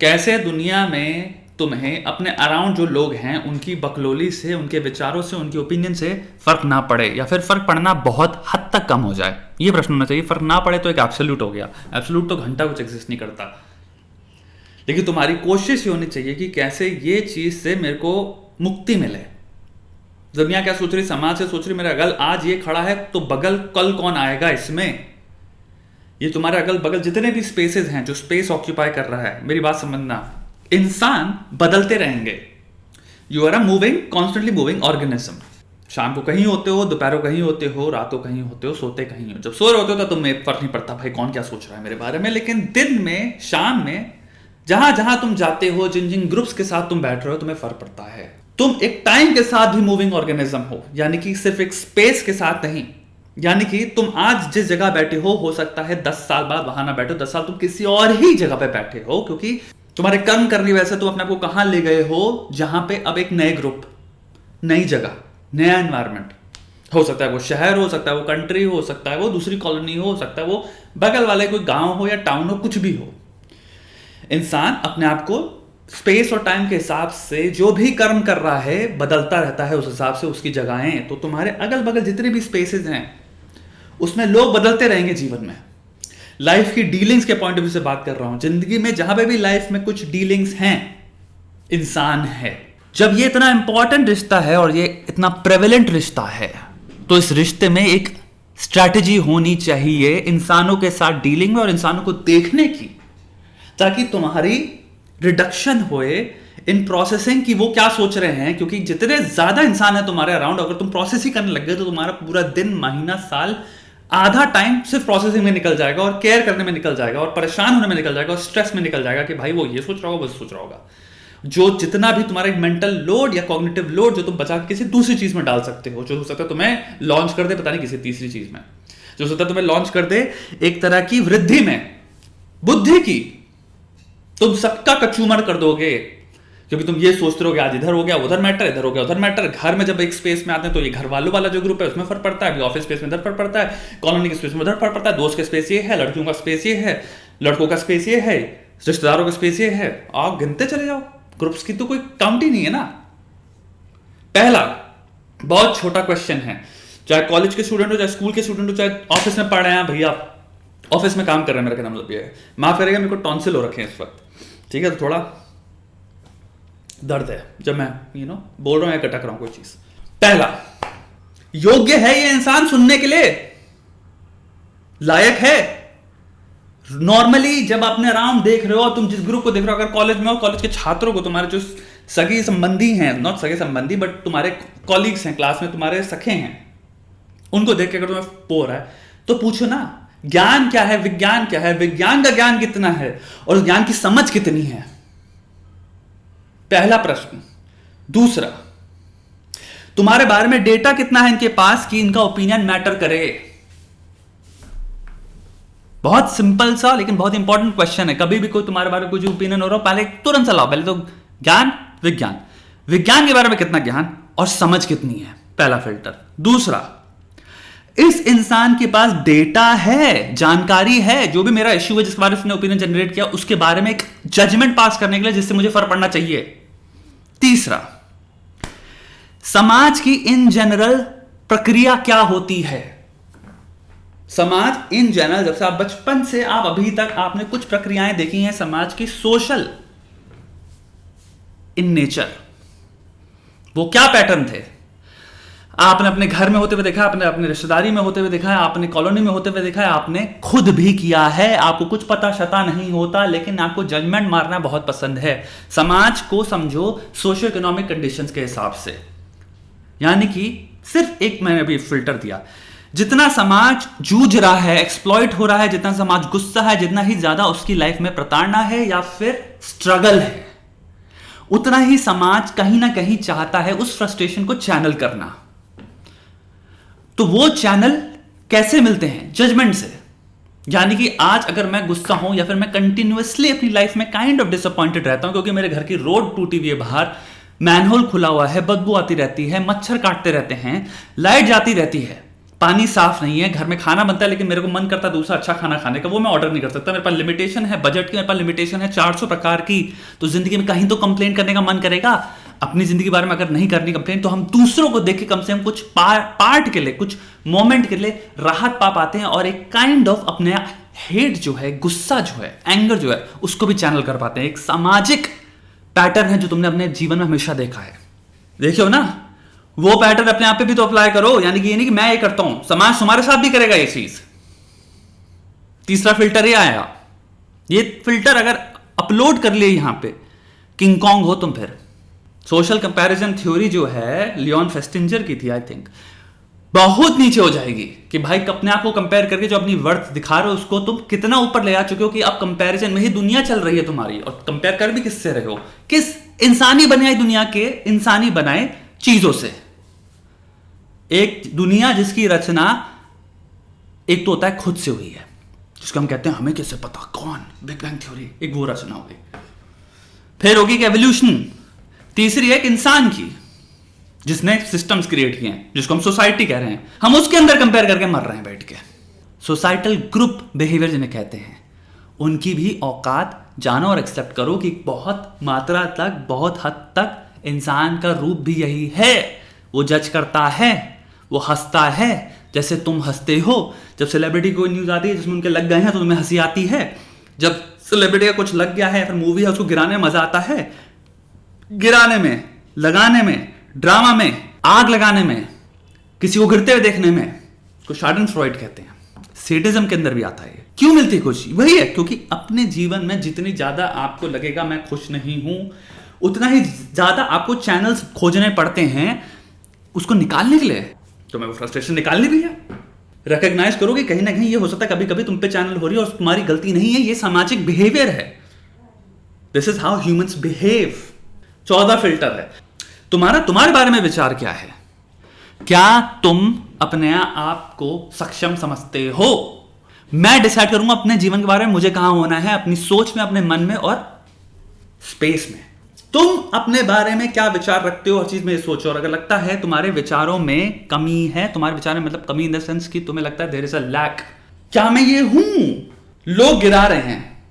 कैसे दुनिया में तुम्हें अपने अराउंड जो लोग हैं उनकी बकलोली से, उनके विचारों से, उनके ओपिनियन से फर्क ना पड़े या फिर फर्क पड़ना बहुत हद तक कम हो जाए। ये प्रश्न होना चाहिए। फर्क ना पड़े तो एक एब्सोल्यूट हो गया। एब्सोल्यूट तो घंटा कुछ एग्जिस्ट नहीं करता। लेकिन तुम्हारी कोशिश ये होनी चाहिए कि कैसे ये चीज से मेरे को मुक्ति मिले। दुनिया क्या सोच रही, समाज से सोच रही, मेरा अगल आज ये खड़ा है तो बगल कल कौन आएगा इसमें। ये तुम्हारे अगल बगल जितने भी स्पेसेस हैं, जो स्पेस ऑक्यूपाई कर रहा है, मेरी बात समझना, इंसान बदलते रहेंगे। You are a moving, constantly moving organism. शाम को कहीं होते हो, दोपहर को कहीं होते हो, रात को कहीं होते हो, सोते कहीं हो। जब सो रहे होते हो तो तुम्हें फर्क नहीं पड़ता भाई कौन क्या सोच रहा है मेरे बारे में। लेकिन दिन में, शाम में, जहां जहां तुम जाते हो, जिन जिन ग्रुप्स के साथ तुम बैठ रहे हो, तुम्हें फर्क पड़ता है। तुम एक टाइम के साथ भी मूविंग ऑर्गेनिज्म हो, यानी कि सिर्फ एक स्पेस के साथ नहीं। यानी कि तुम आज जिस जगह बैठे हो सकता है 10 साल बाद वहां ना बैठो, 10 साल तुम किसी और ही जगह पे बैठे हो, क्योंकि तुम्हारे कर्म करने की वजह से तुम अपने आप को कहां ले गए हो, जहां पे अब एक नए ग्रुप, नई जगह, नया एनवायरमेंट हो सकता है। वो शहर हो सकता है, वो कंट्री हो सकता है, वो दूसरी कॉलोनी हो सकता है, वो बगल वाले कोई गांव हो या टाउन हो, कुछ भी हो। इंसान अपने आप को स्पेस और टाइम के हिसाब से जो भी कर्म कर रहा है बदलता रहता है, उस हिसाब से उसकी जगहें। तो तुम्हारे अगल बगल जितने भी स्पेसेस हैं उसमें लोग बदलते रहेंगे जीवन में। लाइफ की डीलिंग्स के पॉइंट ऑफ व्यू से बात कर रहा हूं। जिंदगी में जहां पे भी लाइफ में कुछ डीलिंग्स हैं, इंसान है। जब ये इतना इंपॉर्टेंट रिश्ता है और ये इतना प्रेवेलेंट रिश्ता है, तो इस रिश्ते में एक स्ट्रैटेजी होनी चाहिए इंसानों के साथ डीलिंग में और इंसानों को देखने की, ताकि तुम्हारी रिडक्शन होए इन प्रोसेसिंग की वो क्या सोच रहे हैं। क्योंकि जितने ज्यादा इंसान है तुम्हारे अराउंड, अगर तुम प्रोसेस ही करने लग गए तो तुम्हारा पूरा दिन, महीना, साल, आधा टाइम सिर्फ प्रोसेसिंग में निकल जाएगा और केयर करने में निकल जाएगा और परेशान होने में निकल जाएगा और स्ट्रेस में निकल जाएगा कि भाई वो ये सोच रहा होगा, वो सोच रहा होगा। जो जितना भी तुम्हारा एक मेंटल लोड या कॉग्निटिव लोड जो तुम बचा के किसी दूसरी चीज में डाल सकते हो, जो हो सकता है तुम्हें लॉन्च कर दे पता नहीं किसी तीसरी चीज में, जो हो सकता है तुम्हें लॉन्च कर दे एक तरह की वृद्धि में, बुद्धि की। तुम सबका कचूमर कर दोगे क्योंकि तुम ये सोचते रहोगे आज इधर हो गया उधर मैटर, इधर हो गया उधर मैटर। घर में जब एक स्पेस में आते हैं तो ये घर वालों वाला जो ग्रुप है उसमें फर्क पड़ता है, अभी ऑफिस स्पेस में इधर फर्क पड़ता है, कॉलोनी के स्पेस में उधर फर्क पड़ता है, दोस्त का स्पेस ये है, लड़कियों का स्पेस ये है, लड़कों का स्पेस ये है, रिश्तेदारों का स्पेस ये है। आप गिनते चले जाओ, ग्रुप्स की तो कोई काउंट ही नहीं है ना। पहला बहुत छोटा क्वेश्चन है, चाहे कॉलेज के स्टूडेंट हो, चाहे स्कूल के स्टूडेंट हो, चाहे ऑफिस में पढ़ रहे हैं भैया, ऑफिस में काम कर रहे हैं, मेरा कहना मतलब ये है, माफ करेगा मेरे को टॉन्सिल हो रखे हैं इस वक्त, ठीक है, तो थोड़ा दर्द है जब मैं बोल रहा हूं या कटक रहा हूं कोई चीज। पहला, योग्य है ये इंसान सुनने के लिए, लायक है। नॉर्मली जब अपने अराउंड देख रहे हो, तुम जिस ग्रुप को देख रहे हो, अगर कॉलेज में हो, कॉलेज के छात्रों को, तुम्हारे जो सगे संबंधी हैं, नॉट सगे संबंधी बट तुम्हारे कॉलीग्स हैं, क्लास में तुम्हारे सखे हैं, उनको देख के अगर तुम्हें पो रहा है तो पूछो ना, ज्ञान क्या है, विज्ञान क्या है, विज्ञान का ज्ञान कितना है और उस ज्ञान की समझ कितनी है। पहला प्रश्न। दूसरा, तुम्हारे बारे में डेटा कितना है इनके पास कि इनका ओपिनियन मैटर करे। बहुत सिंपल सा लेकिन बहुत इंपॉर्टेंट क्वेश्चन है। कभी भी कोई तुम्हारे बारे में कुछ ओपिनियन हो रहा हो, पहले तुरंत सा लाओ, पहले तो ज्ञान, विज्ञान, विज्ञान के बारे में कितना ज्ञान और समझ कितनी है, पहला फिल्टर। दूसरा, इस इंसान के पास डेटा है, जानकारी है, जो भी मेरा इश्यू है जिसके बारे में उसने ओपिनियन जनरेट किया उसके बारे में एक जजमेंट पास करने के लिए जिससे मुझे फर्क पड़ना चाहिए। तीसरा, समाज की इन जनरल प्रक्रिया क्या होती है। समाज इन जनरल, जब से आप बचपन से आप अभी तक आपने कुछ प्रक्रियाएं देखी हैं समाज की, सोशल इन नेचर, वो क्या पैटर्न थे। आपने अपने घर में होते हुए देखा, आपने अपने रिश्तेदारी में होते हुए देखा है, आपने कॉलोनी में होते हुए देखा है, आपने खुद भी किया है। आपको कुछ पता शता नहीं होता लेकिन आपको जजमेंट मारना बहुत पसंद है। समाज को समझो सोशो इकोनॉमिक कंडीशंस के हिसाब से, यानी कि सिर्फ एक मैंने अभी फिल्टर दिया, जितना समाज जूझ रहा है, एक्सप्लॉइट हो रहा है, जितना समाज गुस्सा है, जितना ही ज्यादा उसकी लाइफ में प्रताड़ना है या फिर स्ट्रगल है, उतना ही समाज कहीं ना कहीं चाहता है उस फ्रस्ट्रेशन को चैनल करना। तो वो चैनल कैसे मिलते हैं? जजमेंट से। यानी कि आज अगर मैं गुस्सा हूं या फिर मैं कंटिन्यूअसली अपनी लाइफ में काइंड ऑफ डिसअपॉइंटेड रहता हूं क्योंकि मेरे घर की रोड टूटी हुई है, बाहर मैनहोल खुला हुआ है, बदबू आती रहती है, मच्छर काटते रहते हैं, लाइट जाती रहती है, पानी साफ नहीं है, घर में खाना बनता है लेकिन मेरे को मन करता है दूसरा अच्छा खाना खाने का, वो मैं ऑर्डर नहीं कर सकता, मेरे पास लिमिटेशन है बजट की, मेरे पास लिमिटेशन है 400 प्रकार की, तो जिंदगी में कहीं तो कंप्लेन करने का मन करेगा। अपनी जिंदगी के बारे में अगर नहीं करनी कंप्लेन, तो हम दूसरों को देख के कम से कम कुछ पार्ट के लिए, कुछ मोमेंट के लिए राहत पा पाते हैं, और एक काइंड ऑफ अपने हेट जो है, गुस्सा जो है, एंगर जो है, उसको भी चैनल कर पाते हैं। एक सामाजिक पैटर्न है जो तुमने अपने जीवन में हमेशा देखा है, देखियो ना, वो पैटर्न अपने आप पे भी तो अप्लाई करो। यानी कि ये नहीं कि मैं ये करता हूं, समाज तुम्हारे साथ भी करेगा ये चीज। तीसरा फिल्टर ये आया, ये फिल्टर अगर अपलोड कर लिए यहां पे, किंग कॉन्ग हो तुम फिर। सोशल कंपैरिजन थ्योरी जो है लियोन फेस्टिंजर की थी, आई थिंक, बहुत नीचे हो जाएगी कि भाई अपने आप को कंपेयर करके जो अपनी वर्थ दिखा रहे हो उसको तुम कितना ऊपर ले आ चुके हो कि अब कंपैरिजन में ही दुनिया चल रही है तुम्हारी। और कंपेयर कर भी किससे रहे हो? किस इंसानी बनाए दुनिया के, इंसानी बनाए चीजों से। एक दुनिया जिसकी रचना एक तो होता है खुद से हुई है, जिसको हम कहते हैं हमें कैसे पता, कौन, बिग बैंग थ्योरी, एक वो रचना होगी। फिर होगी एक एवोल्यूशन, तीसरी है एक इंसान की जिसने सिस्टम्स क्रिएट किए हैं, जिसको हम सोसाइटी कह रहे हैं, हम उसके अंदर कंपेयर करके मर रहे हैं बैठ के। सोसाइटल ग्रुप बिहेवियर जिन्हें कहते हैं, उनकी भी औकात जानो और एक्सेप्ट करो कि बहुत मात्रा तक, बहुत हद तक इंसान का रूप भी यही है। वो जज करता है, वो हंसता है जैसे तुम हंसते हो। जब सेलिब्रिटी को न्यूज आती है जिसमें उनके लग गए हैं तो तुम्हें हंसी आती है। जब सेलिब्रिटी का कुछ लग गया है, फिर मूवी है, उसको गिराने में मजा आता है, गिराने में, लगाने में, ड्रामा में, आग लगाने में, किसी को गिरते हुए देखने में, उसको शार्डनफ्रॉइड कहते हैं। सेडिज्म के अंदर भी आता है। क्यों मिलती है खुशी? वही है, क्योंकि अपने जीवन में जितनी ज्यादा आपको लगेगा मैं खुश नहीं हूं, उतना ही ज्यादा आपको चैनल्स खोजने पड़ते हैं उसको निकालने के लिए। तो मैं वो फ्रस्ट्रेशन निकालनी भी है। रिकॉग्नाइज करो कि कहीं ना कहीं ये हो सकता है कभी कभी तुम पे चैनल हो रही है और तुम्हारी गलती नहीं है, ये सामाजिक बिहेवियर है। This is how humans behave. 14 filter है। तुम्हारे बारे में विचार क्या है? क्या तुम अपने आप को सक्षम समझते हो? मैं डिसाइड करूंगा अपने जीवन के बारे में मुझे कहां होना है, अपनी सोच में, अपने मन में और स्पेस में। तुम अपने बारे में क्या विचार रखते हो, हर चीज में ये सोचो। और अगर लगता है तुम्हारे विचारों में कमी है, तुम्हारे विचारों में मतलब कमी इन द सेंस कि तुम्हें लगता है देयर इज अ लैक, क्या मैं ये हूं, लोग गिरा रहे हैं,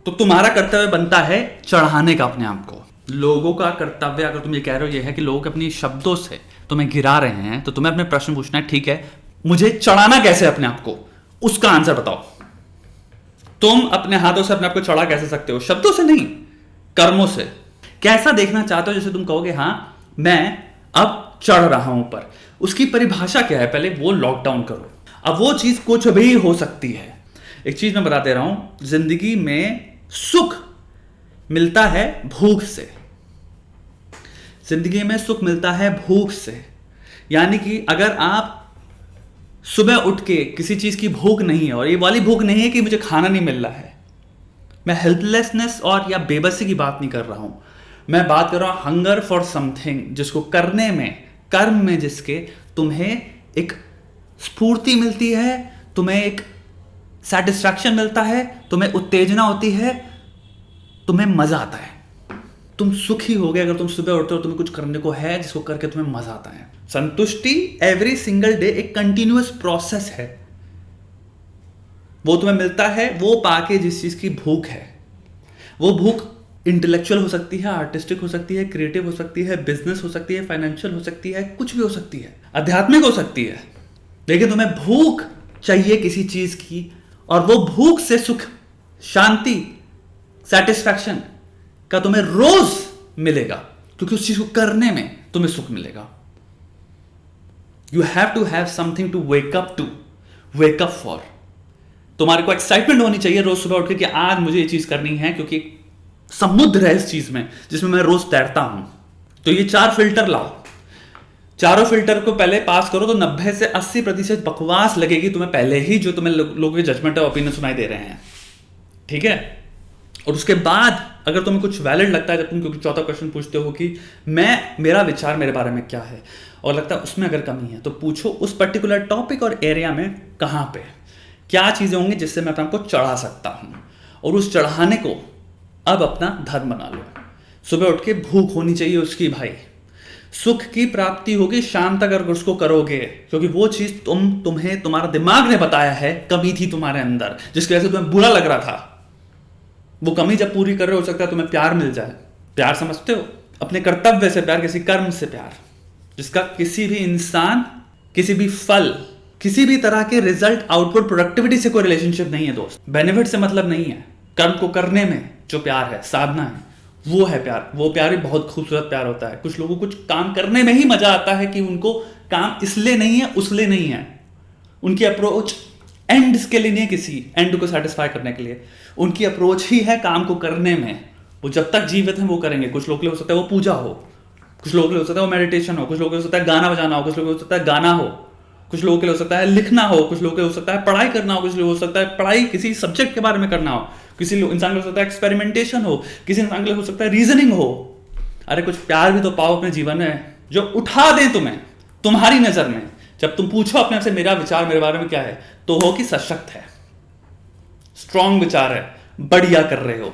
तो तुम्हारा कर्तव्य बनता है चढ़ाने का अपने आप को। लोगों का कर्तव्य, अगर तुम ये कह रहे हो, ये है कि लोग अपनी शब्दों से तुम्हें गिरा रहे हैं, तो तुम्हें अपने प्रश्न पूछना है, ठीक है मुझे चढ़ाना कैसे अपने आप को, उसका आंसर बताओ। तुम अपने हाथों से अपने आप को चढ़ा कैसे सकते हो? शब्दों से नहीं, कर्मों से। कैसा देखना चाहते हो? जैसे तुम कहोगे हाँ मैं अब चढ़ रहा हूं ऊपर, उसकी परिभाषा क्या है पहले वो लॉक डाउन करो। अब वो चीज कुछ भी हो सकती है। एक चीज मैं बता दे रहा हूं, जिंदगी में सुख मिलता है भूख से। जिंदगी में सुख मिलता है भूख से। यानी कि अगर आप सुबह उठ के किसी चीज की भूख नहीं है, और ये वाली भूख नहीं है कि मुझे खाना नहीं मिल रहा है, मैं हेल्पलेसनेस और या बेबसी की बात नहीं कर रहा हूं, मैं बात कर रहा हूं हंगर फॉर समथिंग, जिसको करने में, कर्म में जिसके तुम्हें एक स्फूर्ति मिलती है, तुम्हें एक सेटिस्फैक्शन मिलता है, तुम्हें उत्तेजना होती है, तुम्हें मजा आता है। तुम सुखी हो गए अगर तुम सुबह उठते हो, तुम्हें कुछ करने को है जिसको करके तुम्हें मजा आता है। संतुष्टि एवरी सिंगल डे एक कंटिन्यूअस प्रोसेस है। वो तुम्हें मिलता है वो पाके जिस चीज की भूख है। वो भूख इंटेलेक्चुअल हो सकती है, आर्टिस्टिक हो सकती है, क्रिएटिव हो सकती है, बिजनेस हो सकती है, फाइनेंशियल हो सकती है, कुछ भी हो सकती है, आध्यात्मिक हो सकती है। लेकिन तुम्हें भूख चाहिए किसी चीज की, और वो भूख से सुख, शांति, सेटिस्फैक्शन का तुम्हें रोज मिलेगा, क्योंकि उस चीज को करने में तुम्हें सुख मिलेगा। You have to have something to wake up for. तुम्हारे को एक्साइटमेंट होनी चाहिए रोज सुबह उठ के कि आज मुझे ये चीज करनी है, क्योंकि समुद्र है इस चीज में जिसमें मैं रोज तैरता हूं। तो ये 4 फिल्टर लाओ, चारों फिल्टर को पहले पास करो, तो 90 से 80% बकवास लगेगी तुम्हें पहले ही, जो तुम्हें लोगों के जजमेंट और ओपिनियन सुनाई दे रहे हैं, ठीक है। और उसके बाद अगर तुम्हें कुछ वैलिड लगता है, जब तुम क्योंकि चौथा क्वेश्चन पूछते हो कि मेरा विचार मेरे बारे में क्या है, और लगता है उसमें अगर कमी है, तो पूछो उस पर्टिकुलर टॉपिक और एरिया में कहां पे क्या चीजें होंगी जिससे मैं अपने आप को चढ़ा सकता हूं, और उस चढ़ाने को अब अपना धर्म बना लो। सुबह उठ के भूख होनी चाहिए उसकी भाई, सुख की प्राप्ति होगी शाम तक अगर उसको करोगे, क्योंकि वो चीज तुम्हें तुम्हारा दिमाग ने बताया है कमी थी तुम्हारे अंदर, जिसकी वजह से तुम्हें बुरा लग रहा था। वो कमी जब पूरी कर रहे हो सकता है तुम्हें प्यार मिल जाए। प्यार समझते हो? अपने कर्तव्य से प्यार, किसी कर्म से प्यार, जिसका किसी भी इंसान, किसी भी फल, किसी भी तरह के रिजल्ट, आउटपुट, प्रोडक्टिविटी से कोई रिलेशनशिप नहीं है दोस्त। बेनिफिट से मतलब नहीं है। कर्म को करने में जो प्यार है, साधना है, वो है प्यार। वो प्यार भी बहुत खूबसूरत प्यार होता है। कुछ लोगों को कुछ काम करने में ही मजा आता है कि उनको काम इसलिए नहीं है, उसलिए नहीं है। उनकी अप्रोच एंड के लिए नहीं है, किसी एंड को सेटिस्फाई करने के लिए। उनकी अप्रोच ही है काम को करने में। वो जब तक जीवित हैं वो करेंगे। कुछ लोग के लिए हो सकता है वो पूजा हो, कुछ लोगों के लिए हो सकता है वो मेडिटेशन हो, कुछ लोगों के लिए हो सकता है गाना बजाना हो, कुछ लोगों के लिए हो सकता है गाना हो, कुछ लोगों के लिए हो सकता है लिखना हो, कुछ लोगों के लिए हो सकता है पढ़ाई करना हो, कुछ लोगों हो सकता है पढ़ाई किसी सब्जेक्ट के बारे में करना हो, किसी इंसान के लिए हो सकता है एक्सपेरिमेंटेशन हो, किसी इंसान के लिए हो सकता है रीजनिंग हो। अरे कुछ प्यार भी तो पाओ अपने जीवन में, जो उठा दे तुम्हें तुम्हारी नजर में। जब तुम पूछो अपने से मेरा विचार मेरे बारे में क्या है, तो हो कि सशक्त है, स्ट्रांग विचार है, बढ़िया कर रहे हो।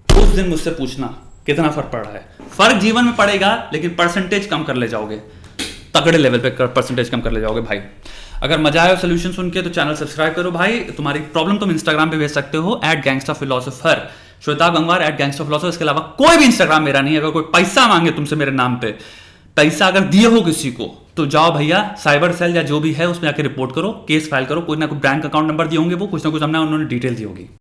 उस दिन मुझसे पूछना कितना फर्क पड़ रहा है। फर्क जीवन में पड़ेगा, लेकिन परसेंटेज कम कर ले जाओगे, तगड़े लेवल पे परसेंटेज कम कर ले जाओगे भाई। अगर मजा आया सोल्यूशन सुन के तो चैनल सब्सक्राइब करो भाई। तुम्हारी प्रॉब्लम तुम इंस्टाग्राम पे भेज सकते हो @gangsterphilosopher, श्वेता गंगवार @gangsterphilosopher। इसके अलावा कोई भी इंस्टाग्राम मेरा नहीं है। अगर कोई पैसा मांगे तुमसे मेरे नाम पे, पैसा अगर दिए हो किसी को, तो जाओ भैया साइबर सेल या जो भी है उसमें आके रिपोर्ट करो, केस फाइल करो। कोई ना कोई बैंक अकाउंट नंबर दिए होंगे, वो कुछ ना कुछ हमने उन्होंने डिटेल दी होगी।